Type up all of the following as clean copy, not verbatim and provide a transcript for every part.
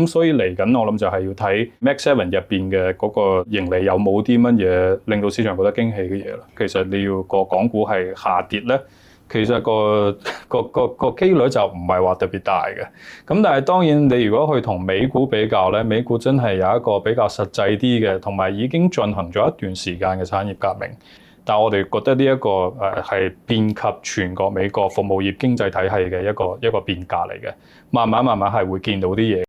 咁所以嚟緊我諗就係要睇 Mac 7入邊嘅嗰個盈利有冇啲乜嘢令到市場覺得驚喜嘅嘢啦。其實你要個港股係下跌咧，其實個機率就唔係話特別大嘅。咁但係當然你如果去同美股比較咧，美股真係有一個比較實際啲嘅，同埋已經進行咗一段時間嘅產業革命。但係我哋覺得呢一個係遍及全個美國服務業經濟體系嘅一個變革嚟嘅，慢慢係會見到啲嘢。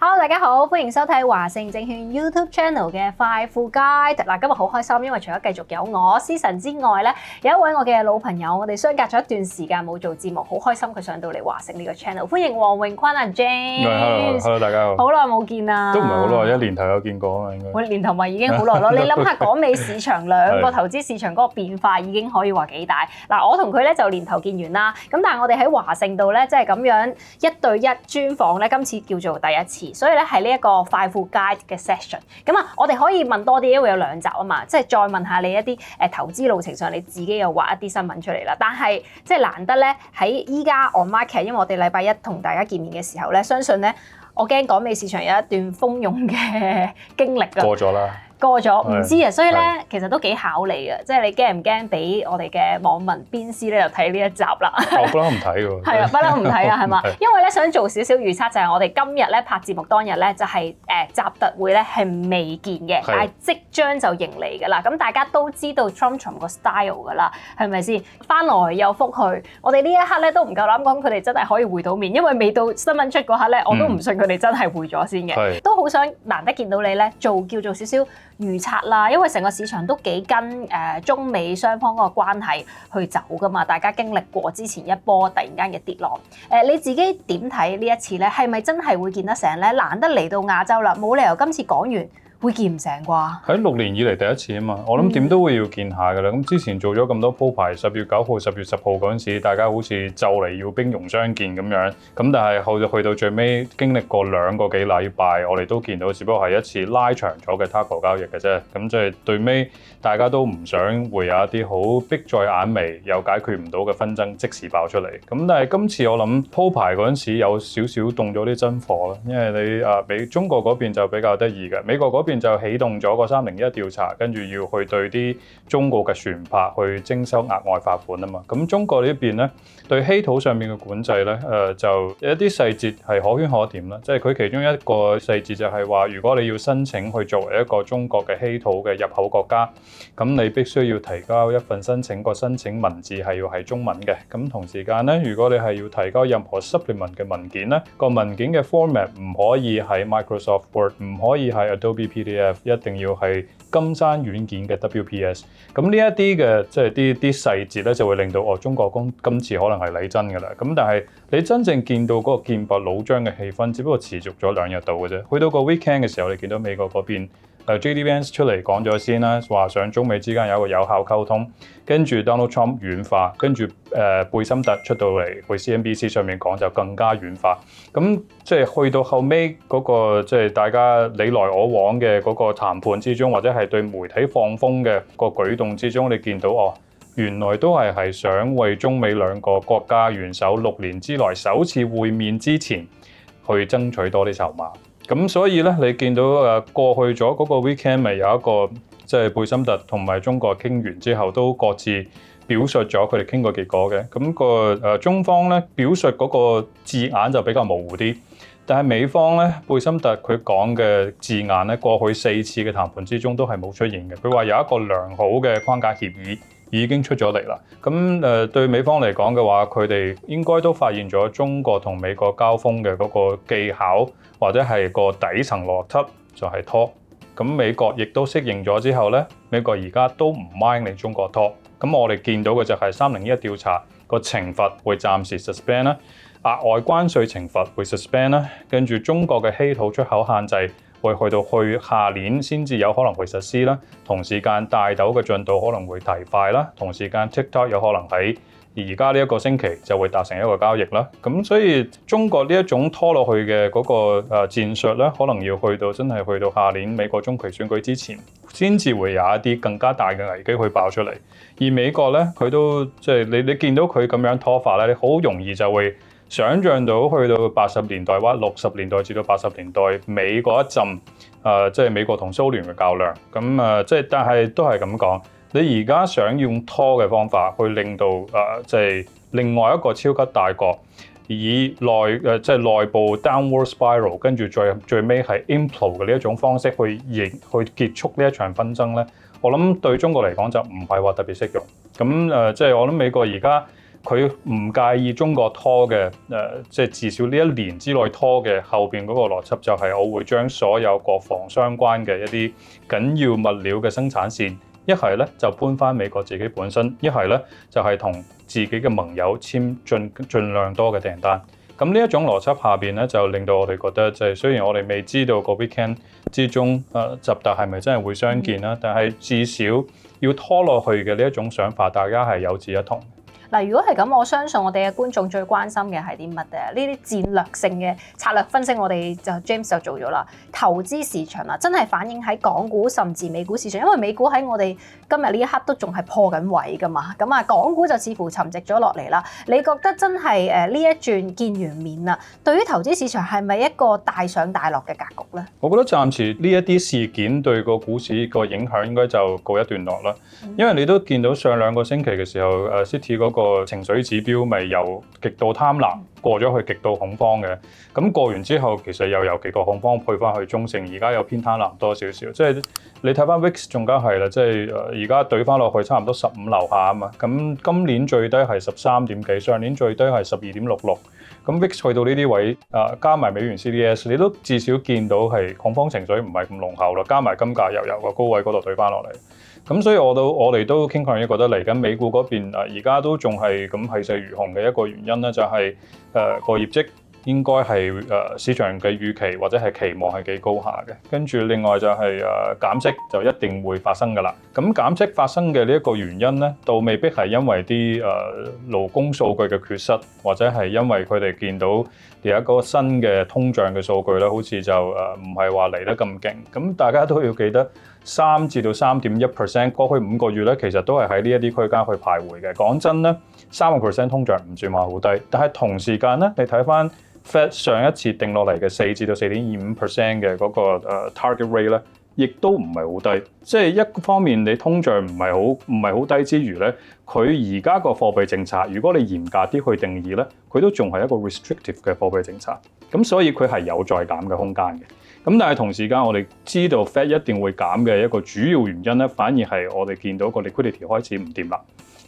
Hello， 大家好，歡迎收睇華盛證券 YouTube Channel 嘅快富 Guide。嗱，今日好開心，因為除咗繼續有我思晨之外咧，有一位我嘅老朋友，我哋相隔咗一段時間冇做節目，好開心佢上到嚟華盛呢個 channel。歡迎黃永坤阿 James。Hello， 大家好。好耐冇見啦。都唔係好耐，一年頭有見過啊，應該。我年頭咪已經好耐咯。你諗下港美市場兩個投資市場嗰個變化已經可以話幾大。嗱，我同佢咧就年頭見完啦。咁但係我哋喺華盛度咧，即係咁樣一對一專訪咧，今次叫做第一次。所以咧係呢一個快富 Guide 嘅 session， 咁啊，我哋可以問多啲，因為有兩集啊嘛，即係再問下你一啲投資路程上你自己又畫一啲新聞出嚟啦。但係即係難得咧喺依家 on market， 因為我哋禮拜一同大家見面嘅時候咧，相信咧我驚港美市場有一段蜂擁嘅經歷㗎。過咗啦。過咗唔知啊，所以咧其實都幾考你嘅，即係你驚唔驚俾我哋嘅網民鞭屍咧？就睇呢一集啦。我不嬲唔睇喎。係啊，不嬲唔睇啊，係嘛？因為咧想做少少預測，就係我哋今日咧拍節目當日咧就係習特會咧係未見嘅，但係即將就迎嚟㗎啦。咁大家都知道 Trump 個 style 㗎啦，係咪先？翻來又覆去，我哋呢一刻咧都唔夠膽講佢哋真係可以會到面，因為未到新聞出嗰刻咧，我都唔信佢哋真係會咗先嘅。都好想難得見到你咧，叫做少少預測啦，因為成個市場都幾跟中美雙方嗰個關係去走㗎嘛，大家經歷過之前一波突然間嘅跌浪，你自己點睇呢一次咧？係咪真係會見得成咧？難得嚟到亞洲啦，冇理由今次講完會見唔成啩？喺6年以嚟第一次啊嘛，我諗點都會要見下㗎啦。咁之前做咗咁多鋪排，10月9號、10月10號嗰陣時，大家好似就嚟要兵戎相見咁樣。咁但係去到最尾，經歷過2個幾禮拜，我哋都見到，只不過係一次拉長咗嘅 TACO 交易嘅啫。咁即係對尾，大家都唔想會有一啲好迫在眼眉又解決唔到嘅紛爭即時爆出嚟。咁但係今次我諗鋪排嗰陣時有少少動咗啲真火啦，因為你中國嗰邊就比較得意嘅，美國嗰邊就起動咗個301調查，跟住要去對啲中國嘅船舶去徵收額外罰款啊嘛。咁中國呢邊咧對稀土上面嘅管制咧，就有一啲細節係可圈可點啦。即係佢其中一個細節就係話，如果你要申請去作為一個中國嘅稀土嘅入口國家，咁你必須要提交一份申請，個申請文字係要係中文嘅。咁同時間咧，如果你係要提交任何 supplement 嘅文件咧，個文件嘅 format 唔可以係 Microsoft Word， 唔可以係 Adobe PDF。一定要係金山軟件嘅 WPS， 咁呢一啲嘅即係啲細節咧，就會令到中國今次可能係嚟真㗎啦。咁但係你真正見到嗰個劍拔弩張嘅氣氛，只不過持續咗2日度嘅啫。去到個 weekend 嘅時候，你見到美國嗰邊JD Vance 出嚟講咗先啦，話想中美之間有一個有效溝通，跟住 Donald Trump 軟化，跟住貝森特出到嚟去 CNBC 上面講就更加軟化。咁即係去到後尾嗰個即係大家你來我往嘅嗰個談判之中，或者係對媒體放風嘅個舉動之中，你見到原來都係想為中美兩個國家元首6年之內首次會面之前去爭取多啲籌碼。咁所以咧，你見到過去咗嗰個 weekend 咪有一個即係貝森特同埋中國傾完之後，都各自表述咗佢哋傾個結果嘅。咁個中方咧表述嗰個字眼就比較模糊啲，但係美方咧貝森特佢講嘅字眼咧，過去4次嘅談判之中都係冇出現嘅。佢話有一個良好嘅框架協議已經出咗嚟啦。咁對美方嚟講嘅話，佢哋應該都發現咗中國同美國交鋒嘅嗰個技巧，或者係個底層邏輯就係拖。咁美國亦都適應咗之後咧，美國而家都唔 mind 你中國拖。咁我哋見到嘅就係301調查個懲罰會暫時 suspend 啦，額外關稅懲罰會 suspend 啦，跟住中國嘅稀土出口限制會去到下年先至有可能會實施啦。同時間大豆嘅進度可能會提快啦，同時間 TikTok 有可能喺而家呢一個星期就會達成一個交易啦。咁所以中國呢一種拖落去嘅嗰個戰術咧，可能要去到真係去到下年美國中期選舉之前先至會有一啲更加大嘅危機去爆出嚟。而美國咧，佢都即係你見到佢咁樣拖法咧，你好容易就會想像到去到80年代或60年代至到80年代尾嗰一陣，即係美國同蘇聯嘅較量。咁即係但係都係咁講，你而家想用拖嘅方法去令到即係另外一個超級大國以即係內部 downward spiral， 跟住最尾係 implode 嘅呢一種方式去結束呢一場紛爭咧，我諗對中國嚟講就唔係話特別適用。咁即係我諗美國而家佢唔介意中國拖嘅即係至少呢1年之內拖嘅後邊嗰個邏輯就係我會將所有國防相關嘅一啲緊要物料嘅生產線，一係咧就搬翻美國自己本身，一係咧就係同自己嘅盟友簽盡量多嘅訂單。咁呢一種邏輯下邊咧，就令到我哋覺得即係雖然我哋未知道個 weekend 之中習特係咪真係會相見啦，但係至少要拖落去嘅呢一種想法，大家係有志一同。嗱，如果係咁，我相信我哋嘅觀眾最關心嘅係啲乜嘅？呢啲戰略性嘅策略分析，我哋就 James 就做咗啦。投資市場啦，真係反映喺港股甚至美股市場，因為美股喺我哋今日呢一刻都仲係破緊位㗎嘛。咁啊，港股就似乎沉寂咗落嚟啦。你覺得真係呢一轉見完面啦？對於投資市場係咪一個大上大落嘅格局咧？我覺得暫時呢一啲事件對個股市個影響應該就告一段落啦。因為你都見到上2個星期嘅時候，City 嗰個情緒指標咪由極度貪婪過咗去極度恐慌嘅，咁過完之後其實又由極度恐慌配翻去中性，而家又偏貪婪多少少，即係你睇翻 VIX 仲加係啦，即係而家對翻落去差唔多15樓下啊嘛，咁今年最低係13點幾，上年最低係12.66，咁 VIX 去到呢啲位加埋美元 CDS， 你都至少見到係恐慌情緒唔係咁濃厚啦，加埋金價又由個高位嗰度對翻落嚟。咁所以我哋都傾向於覺得嚟緊美股嗰邊而家都仲係咁氣勢如虹嘅一個原因咧，就係個業績應該係市場嘅預期或者係期望係幾高下嘅。跟住另外就係減息就一定會發生㗎啦。咁減息發生嘅呢一個原因咧，倒未必係因為啲勞工數據嘅缺失，或者係因為佢哋見到有一個新嘅通脹嘅數據咧，好似就唔係話嚟得咁勁。咁大家都要記得3至到3.1%，過去5個月咧，其實都係喺呢一啲區間去徘徊嘅。講真咧，3% 通脹唔算話好低，但係同時間咧，你睇翻 Fed 上一次定落嚟嘅4至到4.25% 嘅嗰個target rate 咧，亦都唔係好低。即係一方面你通脹唔係好低之餘咧，佢而家個貨幣政策，如果你嚴格啲去定義咧，佢都仲係一個 restrictive 嘅貨幣政策。咁所以佢係有再減嘅空間嘅。咁但係同時間我哋知道 Fed 一定會減嘅一個主要原因咧，反而係我哋見到個 liquidity 開始唔掂啦。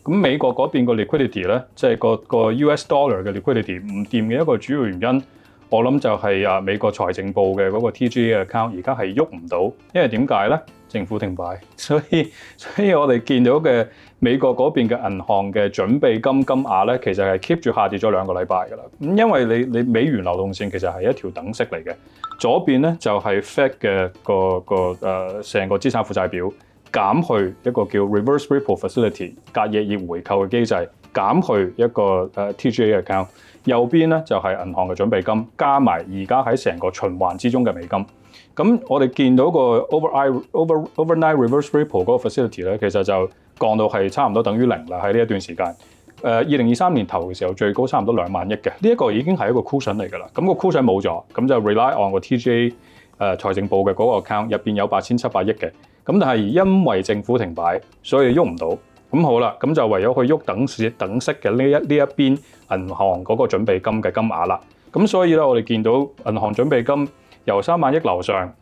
咁美國嗰邊個 liquidity 咧，即係個 US dollar 嘅 liquidity 唔掂嘅一個主要原因，我諗就係美國財政部嘅嗰個 TGA account 而家係喐唔到，因為點解咧？政府停擺，所以我哋見到嘅美國嗰邊嘅銀行嘅準備金金額咧，其實係 keep 住下跌咗2個禮拜㗎啦。咁因為你美元流動性其實係一條等式嚟嘅，左邊咧就係 Fed 嘅成個資產負債表，減去一個叫 reverse repo facility 隔夜逆回購嘅機制，減去一個TGA account。右邊咧就係銀行嘅準備金，加埋而家喺成個循環之中嘅美金。咁我哋見到個 overnight reverse repo 嗰個 facility 咧，其實就降到係差唔多等於0啦。喺呢一段時間，2023年頭嘅時候最高差唔多2萬億嘅，呢一個已經係一個 cushion 嚟㗎啦。咁個 cushion 冇咗，咁就 rely on 個 TGA 財政部嘅嗰個 account 入邊有8700億嘅。咁但係因為政府停擺，所以喐唔到。咁好啦，咁就唯有去喐等息嘅呢一邊銀行嗰個準備金嘅金額啦。咁所以咧，我哋見到銀行準備金由3萬億樓上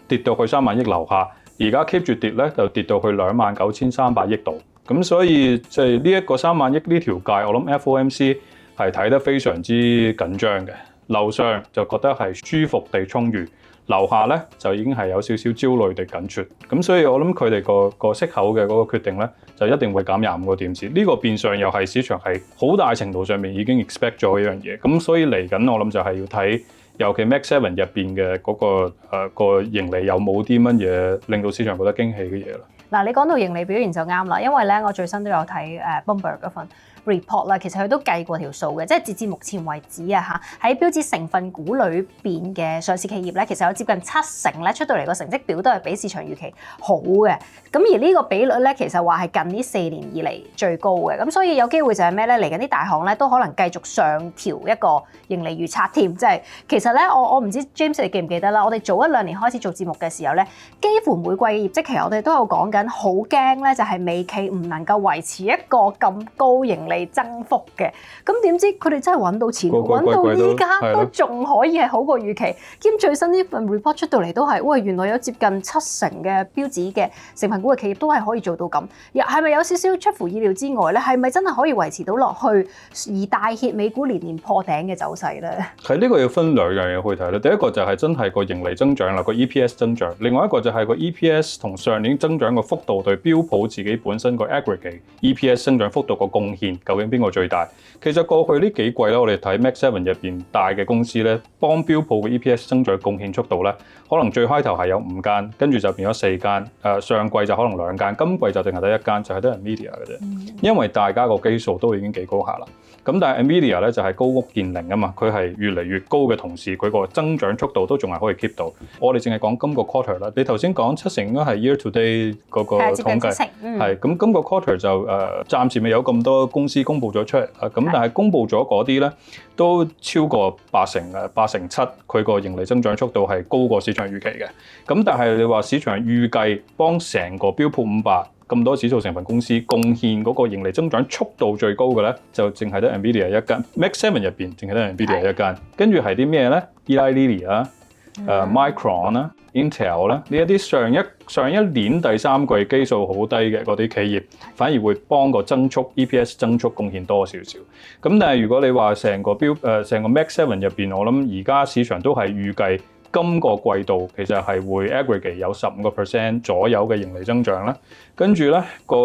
跌到去3萬億樓下，而家 keep 住跌咧，就跌到去29300億度。咁所以即係呢一個3萬億呢條界，我諗 FOMC 係睇得非常之緊張嘅。樓上就覺得係舒服地充裕，樓下咧就已經係有少少焦慮地緊缺。咁所以我諗佢哋個息口嘅嗰個決定咧，就一定會減25個點子。呢個變相又係市場係好大程度上面已經 expect 咗一樣嘢。咁所以嚟緊我諗就係要睇，尤其 Max 7入邊嘅嗰個盈利有冇啲乜嘢令到市場覺得驚喜嘅嘢啦。嗱，你講到盈利表現就啱啦，因為咧我最新都有睇Bloomberg嗰份 report 啦，其實佢都計過條數嘅，即係截至目前為止啊嚇，喺標指成分股裏邊嘅上市企業咧，其實有接近70%咧出到嚟個成績表都係比市場預期好嘅。咁而呢個比率咧，其實話係近呢4年以嚟最高嘅。咁所以有機會就係咩咧？嚟緊啲大行咧都可能繼續上調一個盈利預測添。即係其實咧，我唔知 James 你記唔記得啦？我哋早1-2年開始做節目嘅時候咧，幾乎每季嘅業績期我哋都有講緊，好驚咧就係美企唔能夠維持一個咁高盈利增幅嘅。咁點知佢哋真係揾到錢，揾到依家都仲可以係好過預期。兼最新呢份 report 出到嚟都係，喂，原來有接近70%嘅標指嘅成分股嘅企業都係可以做到咁。係咪有少少出乎意料之外咧？係咪真係可以維持到落去，而帶挈美股年年破頂嘅走勢咧？係呢個要分兩樣嘢去睇咧。第一個就係真係個盈利增長啦，個 EPS 增長；另外一個就係個 EPS 同上年增長個幅度對標普自己本身個 aggregate EPS 增長幅度個貢獻，究竟邊個最大？其實過去呢幾季咧，我哋睇 Mac 7入邊大嘅公司咧，幫標普嘅 EPS 增長貢獻速度咧，可能最開頭係有5間，跟住就變咗4間。上季就可能2間，今季就淨係得1間，就係得 Nvidia 嘅啫。因為大家個基數都已經幾高下啦。咁但係 Nvidia 咧就係高屋建瓴啊嘛，佢係越嚟越高嘅同時，佢個增長速度都仲係可以 keep 到。我哋淨係講今個 quarter 啦，你頭先講70%應該係 year to date 嗰個統計，係咁今個 quarter 就暫時未有咁多公司公佈咗出嚟，咁但係公佈咗嗰啲咧都超過87%，佢個盈利增長速度係高過市場預期嘅。咁但係你話市場預計幫成個標普500咁多指數成分公司貢獻嗰個盈利增長速度最高嘅咧，就淨係得 Nvidia 一間。Mac 7入邊淨係得 Nvidia 一間。跟住係啲咩咧 ？Eli Lilly 啊，Micron 啦，Intel 啦，呢一啲上一年第3季基數好低嘅嗰啲企業，反而會幫個增速 EPS 增速貢獻多少少。咁但係如果你話成個Mac 7入邊，我諗而家市場都係預計今個季度其實係會 aggregate 有15% 左右嘅盈利增長啦。跟住咧個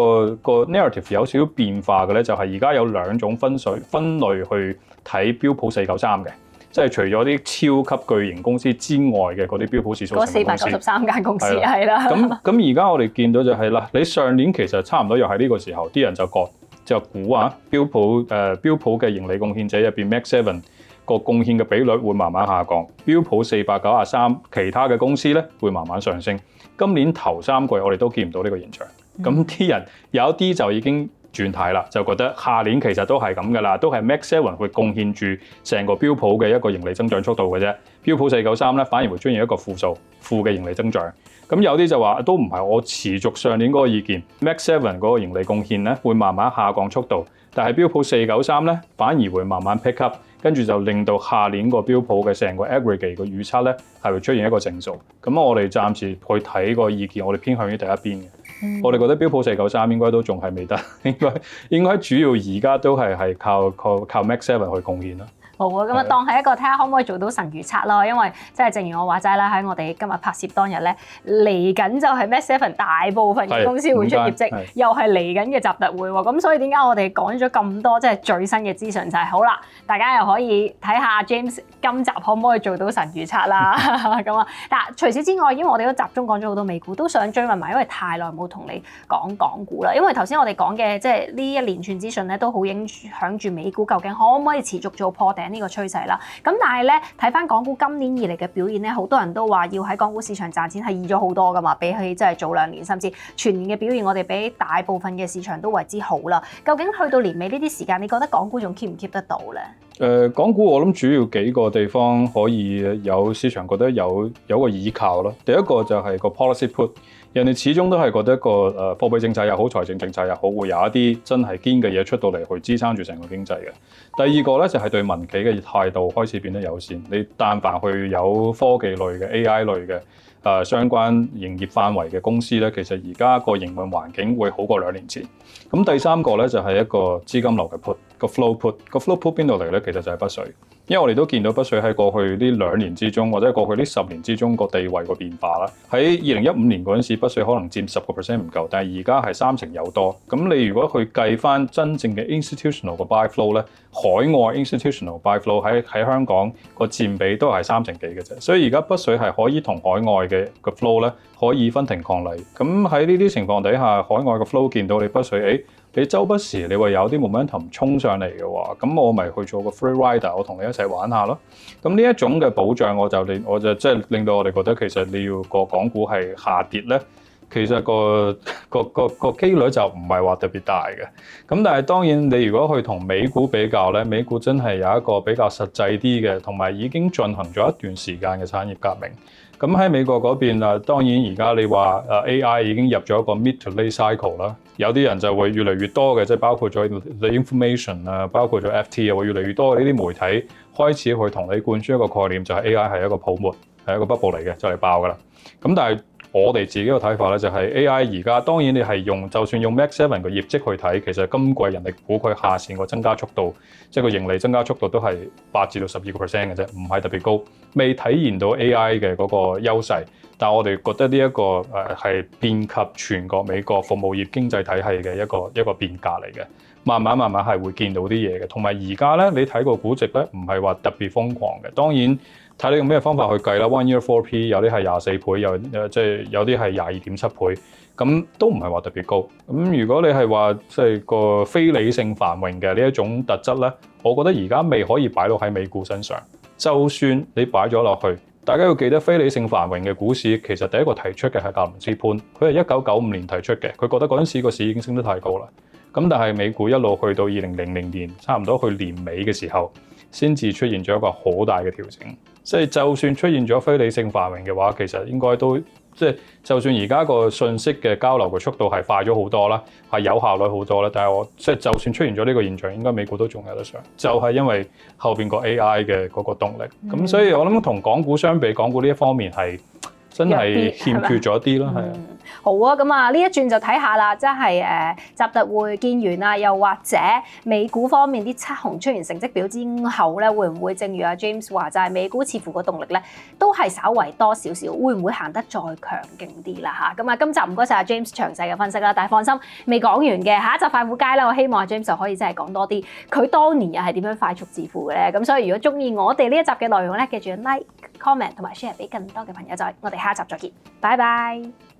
narrative 有少少變化嘅咧，就係而家有2種分類去睇標普493嘅。即係除咗啲超級巨型公司之外嘅嗰啲標普指數成分公司，493間公司係啦。咁而家我哋見到就係啦，你上年其實差唔多又係呢個時候，啲人就估啊，標普嘅盈利貢獻者入邊 Mac 7個貢獻嘅比率會慢慢下降，標普493其他嘅公司咧會慢慢上升。今年頭3季我哋都見唔到呢個現象，咁啲人有啲就已經轉態啦，就覺得下年其實都係咁噶啦，都係 Mac 7會貢獻住成個標普嘅一個盈利增長速度嘅啫。標普493咧反而會出現一個負嘅盈利增長。咁有啲就話都唔係，我持續上年嗰個意見 ，Mac 7嗰個盈利貢獻咧會慢慢下降速度，但係標普493咧反而會慢慢 pick up，跟住就令到下年個標普嘅成個 aggregate 個預測咧係會出現一個正數。咁我哋暫時去睇個意見，我哋偏向於第一邊嘅。我哋覺得標普493應該都仲係未得，應該主要而家都係靠 Mac 7去貢獻啦。好啊，咁啊當係一個睇下可唔可以做到神預測咯，因為即係正如我話齋啦，喺我哋今日拍攝當日咧，嚟緊就係 Mac 7大部分嘅公司會出業績，又係嚟緊嘅習特會喎，咁所以點解我哋講咗咁多即係最新嘅資訊就係好啦，大家又可以睇下 James 今集可唔可以做到神預測啦咁啊！但除此之外，因為我哋都集中講咗好多美股，都想追問埋，因為太耐冇同你講港股啦，因為頭先我哋講嘅即係呢一連串資訊咧，都好影響住美股究竟可唔可以持續做破頂呢個趨勢啦，咁但係咧睇翻港股今年以嚟嘅表現咧，好多人都話要喺港股市場賺錢係易咗好多噶嘛，比起即係早2年甚至全年嘅表現，我哋比大部分嘅市場都為之好啦。究竟去到年尾呢啲時間，你覺得港股仲 keep 唔 keep 得到咧？港股我諗主要幾個地方可以有市場覺得有個依靠咯。第一個就係個 policy put。人哋始終都係覺得個貨幣政策又好，財政政策又好，會有一啲真係堅嘅嘢出到嚟去支撐住成個經濟嘅。第二個咧就係對民企嘅態度開始變得友善。你但凡去有科技類嘅 AI 類嘅相關營業範圍嘅公司咧，其實而家個營運環境會好過2年前。咁第三個咧就係一個資金流嘅 put 個 flow put 邊度嚟咧？其實就係北水。因為我哋都見到北水喺過去呢2年之中，或者過去呢10年之中個地位個變化啦。喺2015年嗰陣時，北水可能佔10% 唔夠，但係而家係30%有多。咁你如果去計翻真正嘅 institutional 個 buy flow 咧，海外 institutional buy flow 喺香港個佔比都係30%幾嘅啫。所以而家北水係可以同海外嘅個 flow 咧可以分庭抗禮。咁喺呢啲情況底下，海外嘅 flow 見到你北水你周不時你話有啲 momentum 衝上嚟嘅話，咁我咪去做個 free rider，我同你一齊玩下咯。咁呢一種嘅保障我就即係令到我哋覺得其實你要個港股係下跌咧，其實個機率就唔係話特別大嘅。咁但係當然你如果去同美股比較咧，美股真係有一個比較實際啲嘅，同埋已經進行咗一段時間嘅產業革命。咁喺美國嗰邊啊，當然而家你話AI 已經入咗一個 mid to late cycle 啦，有啲人就會越嚟越多嘅，即係包括咗 The Information 啊，包括咗 FT 啊，會越嚟越多嘅呢啲媒體開始去同你灌輸一個概念，就係 AI 係一個泡沫，係一個 bubble 嚟嘅，就嚟爆㗎啦。咁但係我哋自己嘅睇法咧，就係 AI 而家當然你係就算用 Max 7嘅業績去睇，其實今季人力股佢下線個增加速度，即係個盈利增加速度都係8至到12%嘅啫，唔係特別高，未體現到 AI 嘅嗰個優勢。但係我哋覺得呢一個係遍及全國美國服務業經濟體系嘅一個變革嚟嘅，慢慢係會見到啲嘢嘅。同埋而家咧，你睇個估值咧，唔係話特別瘋狂嘅，當然。睇你用咩方法去計啦 ，1 year 4P 有啲係24倍，即係有啲係22.7倍，咁都唔係話特別高。咁如果你係話即係個非理性繁榮嘅呢一種特質咧，我覺得而家未可以擺到喺美股身上。就算你擺咗落去，大家要記得非理性繁榮嘅股市，其實第一個提出嘅係格倫斯潘，佢係1995年提出嘅，佢覺得嗰陣時個市已經升得太高啦。咁但係美股一路去到2000年，差唔多去年尾嘅時候，先至出現咗一個好大嘅調整。即係就算出現咗非理性繁榮嘅話，其實應該都就算而家個信息嘅交流嘅速度係快咗好多啦，係有效率好多啦。但係就算出現咗呢個現象，應該美股都仲有得上，就係因為後邊個 AI 嘅嗰個動力。咁所以我諗同港股相比，港股呢一方面係真係欠缺咗啲咯，係啊。好啊，咁啊呢一轉就睇下啦，即係習特會見完啊，又或者美股方面啲七雄出完成績表之後咧，會唔會正如阿 James 話，就係美股似乎個動力咧都係稍為多少少，會唔會行得再強勁啲啦嚇？咁啊，今集唔該晒阿 James 詳細嘅分析啦，但係放心未講完嘅，下一集快富街咧，我希望阿 James 就可以真係講多啲佢當年又係點樣快速致富嘅咧。咁所以如果中意我哋呢一集嘅內容咧，記住 like、comment 同埋 share 俾更多嘅朋友仔。我哋下一集再見，拜拜。